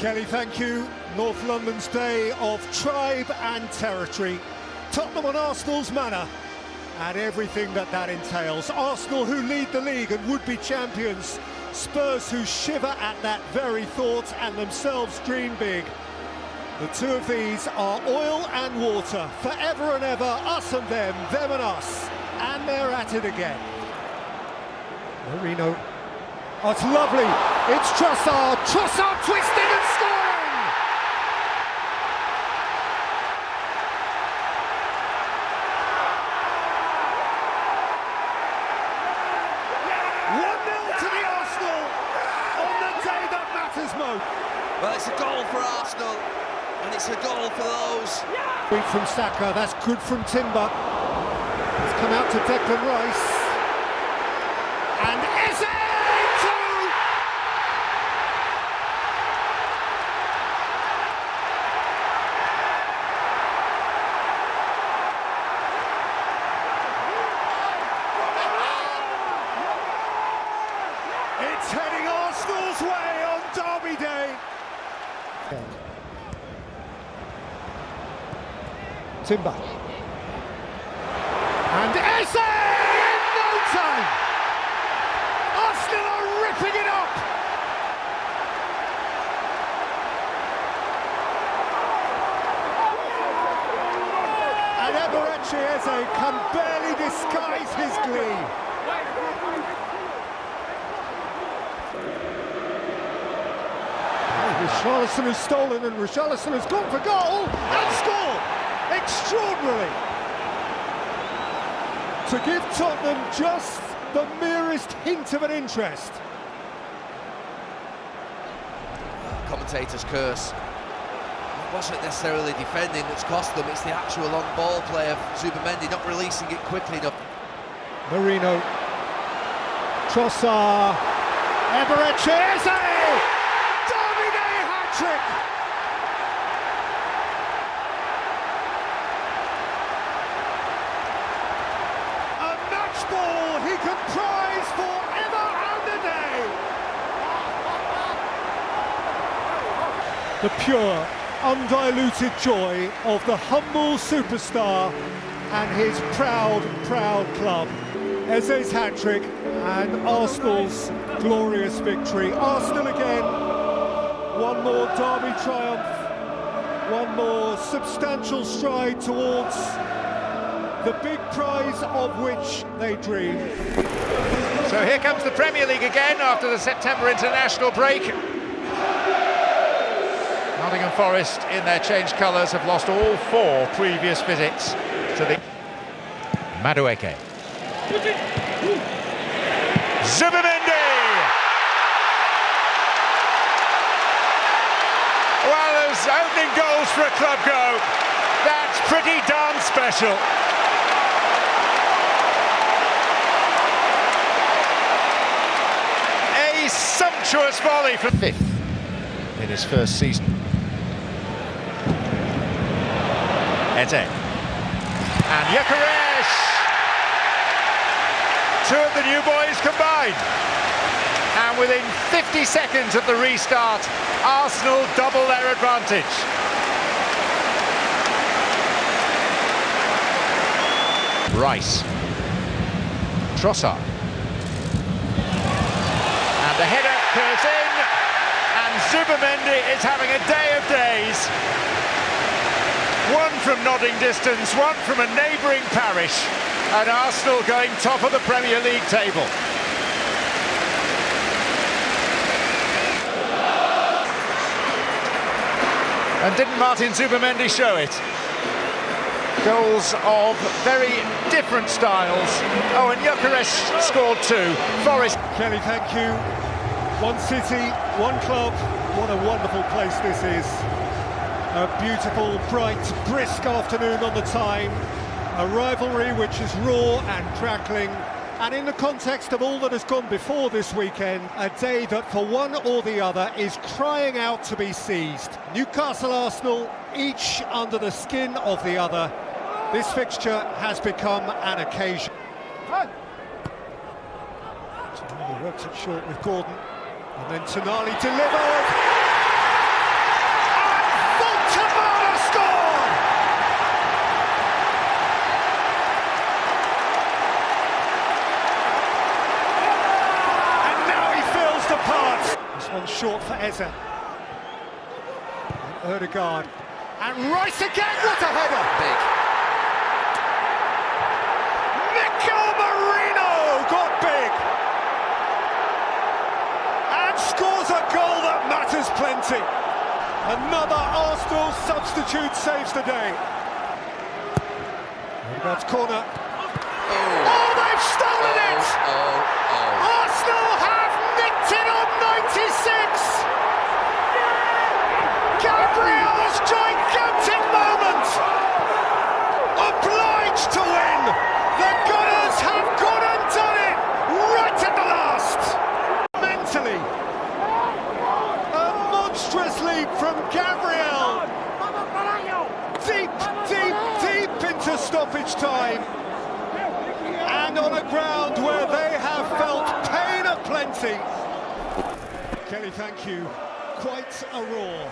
Kelly, thank you. North London's day of tribe and territory. Tottenham on Arsenal's manor and everything that entails. Arsenal, who lead the league and would be champions. Spurs, who shiver at that very thought and themselves dream big. The two of these are oil and water, forever and ever, us and them and us. And they're at it again. Marino. Oh, it's lovely. It's Trossard. Trossard twisting and scoring! To the Arsenal on the day that matters most. Well, it's a goal for Arsenal, and it's a goal for those. Great from Saka, that's good from Timber. It's come out to Declan Rice. And Eze! It's heading Arsenal's way on Derby Day. Timber. And Eze in no time. Arsenal are ripping it up. And Eberechi Eze can barely disguise his glee. Richarlison has stolen and Richarlison has gone for goal and scored! Extraordinarily! To give Tottenham just the merest hint of an interest. Commentator's curse. It wasn't necessarily defending that's cost them, it's the actual on-ball play of Zubamendi not releasing it quickly enough. Marino. Trossard. Eberechi Eze! Trick. A match ball he can prize forever and a day. The pure, undiluted joy of the humble superstar and his proud club. Eze's hat-trick and Arsenal's glorious victory. Arsenal again. One more derby triumph, one more substantial stride towards the big prize of which they dream. So here comes the Premier League again after the September international break. Nottingham Forest, in their changed colours, have lost all 4 previous visits to the... Madueke. Zubamendi! Well, those opening goals for a club go. That's pretty darn special. A sumptuous volley from 5th in his first season. Eze. And Gyökeres. 2 of the new boys combined. And within 50 seconds of the restart, Arsenal double their advantage. Rice. Trossard. And the header curves in, and Zubamendi is having a day of days. One from nodding distance, one from a neighbouring parish, and Arsenal going top of the Premier League table. And didn't Martin Zubamendi show it? Goals of very different styles. Oh, and Gyökeres scored 2. Forest. Kelly, thank you. One city, one club. What a wonderful place this is. A beautiful, bright, brisk afternoon on the Tyne. A rivalry which is raw and crackling. And in the context of all that has gone before this weekend, a day that for one or the other is crying out to be seized. Newcastle Arsenal, each under the skin of the other. This fixture has become an occasion. Tonali works it short with Gordon, and then Tonali delivered. Eze. And Ødegaard. And Rice again, what a header! Big. Mikel got big! And scores a goal that matters plenty. Another Arsenal substitute saves the day. Ødegaard's corner. Oh, they've stolen it! Arsenal have nicked it on 96! Gabriel's gigantic moment! Obliged to win! The Gunners have gone and done it! Right at the last! Mentally, a monstrous leap from Gabriel! Deep into stoppage time! And on a ground where they have felt pain aplenty. Kelly, thank you. Quite a roar.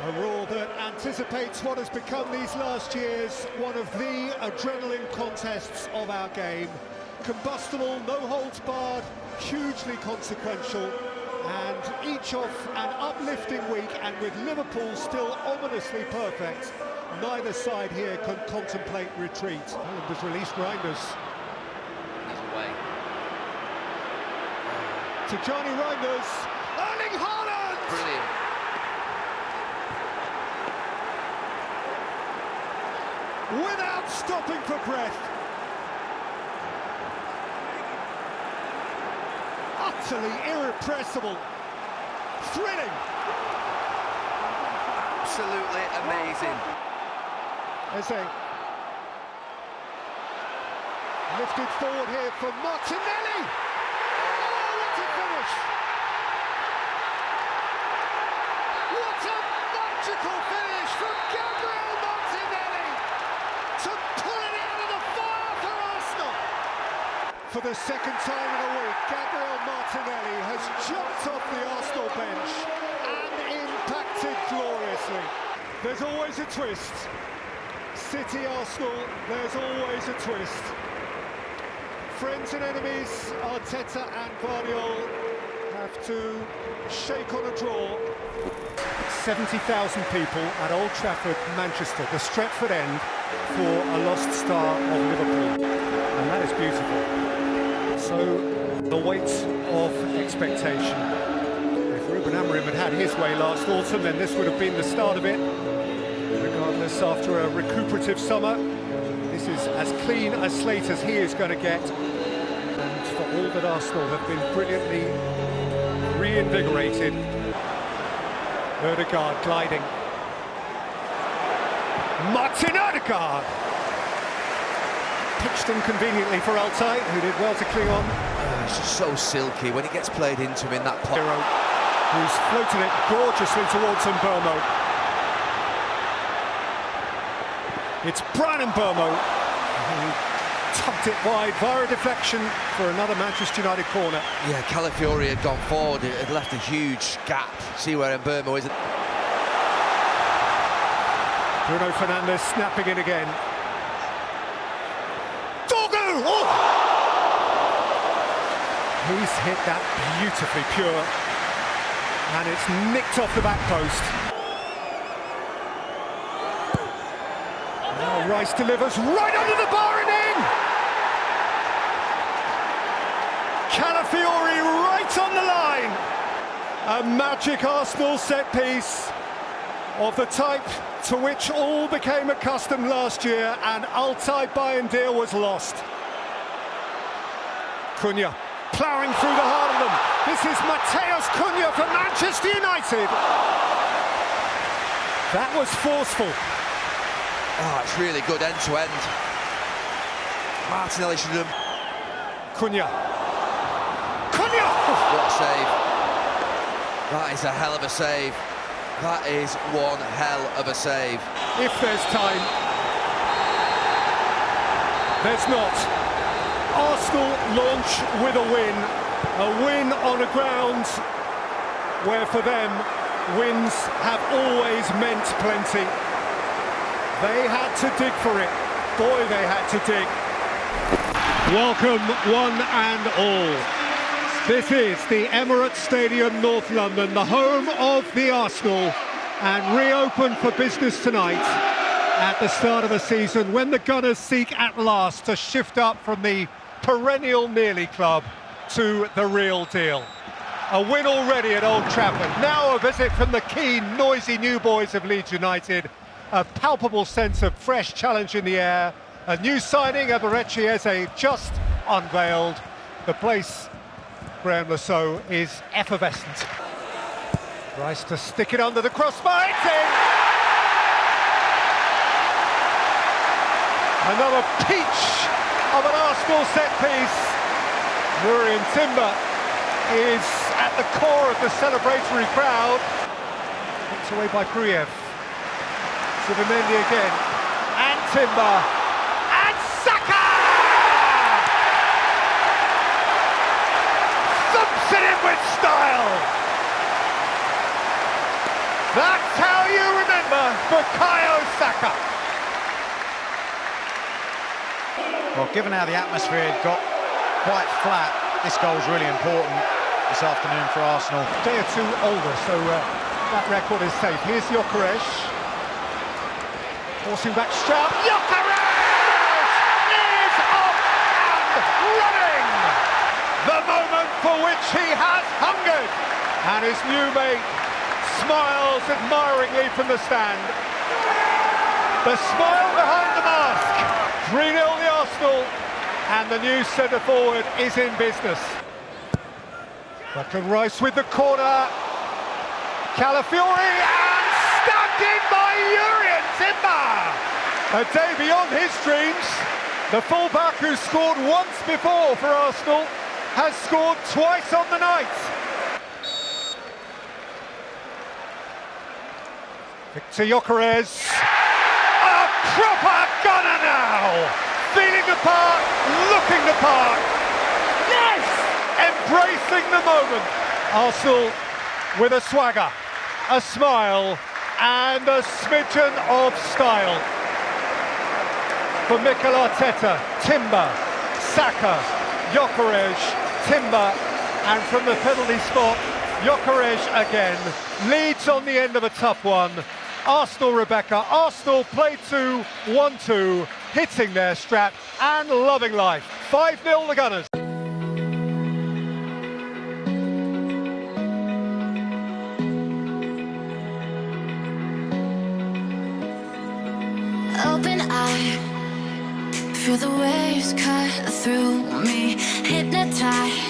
A roar that anticipates what has become these last years one of the adrenaline contests of our game. Combustible, no holds barred, hugely consequential, and each off an uplifting week, and with Liverpool still ominously perfect, neither side here can contemplate retreat. Holland has released Reinders. He's away. To Johnny Reinders, Erling Haaland! Brilliant. Without stopping for breath. Utterly irrepressible. Thrilling. Absolutely amazing. Eze. Lifted forward here from Martinelli. Oh, what a finish! What a magical finish from Gabriel Martinelli to pull it out of the fire for Arsenal. For the second time in a week, Gabriel Martinelli has jumped off the Arsenal bench and impacted gloriously. There's always a twist. City Arsenal, there's always a twist. Friends and enemies, Arteta and Guardiola have to shake on a draw. 70,000 people at Old Trafford, Manchester, the Stretford end for a lost star of Liverpool. And that is beautiful. So, the weight of expectation. If Ruben Amorim had had his way last autumn, then this would have been the start of it. Regardless, after a recuperative summer, this is as clean a slate as he is going to get. And for all that Arsenal have been brilliantly reinvigorated. Ødegaard gliding. Martin Ødegaard! Pitched inconveniently for Altay, who did well to cling on. It's just so silky when it gets played into him in that pot. Who's floated it gorgeously towards Mbeumo. It's Brian Mbeumo who tucked it wide via a deflection for another Manchester United corner. Yeah, Calafiori had gone forward, it had left a huge gap. See where Mbeumo is. Bruno Fernandes snapping in again. Dogu! Oh! He's hit that beautifully pure. And it's nicked off the back post. Now Rice delivers right under the bar and in! Calafiori right on the line! A magic Arsenal set piece of the type to which all became accustomed last year, and Altay Bayındır was lost. Cunha ploughing through the heart of them. This is Matheus Cunha for Manchester United. That was forceful. Oh, it's really good end to end. Martinelli should have. Cunha. Cunha! What a save. That is a hell of a save. That is one hell of a save. If there's time, there's not. Arsenal launch with a win on a ground where for them wins have always meant plenty. They had to dig for it. Boy, they had to dig. Welcome one and all This is the Emirates Stadium, North London, the home of the Arsenal, and reopened for business tonight at the start of the season when the Gunners seek at last to shift up from the perennial nearly club to the real deal. A win already at Old Trafford, now a visit from the keen, noisy new boys of Leeds United, a palpable sense of fresh challenge in the air, a new signing, Eberechi Eze, just unveiled. The place, Graham Lasso, is effervescent. Rice to stick it under the crossbar, it's in! Another peach of an Arsenal set piece. Drury and Timber is at the core of the celebratory crowd. Picked away by Gruyev. Subamendi again, and Timber, and Saka! Thumps it in with style! That's how you remember Bukayo Saka. Well, given how the atmosphere had got quite flat, this goal's really important this afternoon for Arsenal. A day or two older, so that record is safe. Here's Gyökeres. Forcing back Stroud. Gyökeres is off and running! The moment for which he has hungered. And his new mate smiles admiringly from the stand. The smile behind the mask. 3-0 the Arsenal, and the new centre-forward is in business. Declan Rice with the corner. Calafiori, and stabbed in by Urian Timber! A day beyond his dreams. The fullback who scored once before for Arsenal has scored twice on the night. Victor Gyökeres. A proper gunner now! Feeling the part, looking the part. Yes! Embracing the moment. Arsenal with a swagger, a smile, and a smidgen of style. For Mikel Arteta, Timber, Saka, Gyökeres, Timber, and from the penalty spot, Gyökeres again. Leeds on the end of a tough one. Arsenal, Rebecca. Arsenal play 2, 1-2, hitting their strap and loving life. 5-0 the Gunners. Open eye, feel the waves cut through me, hypnotized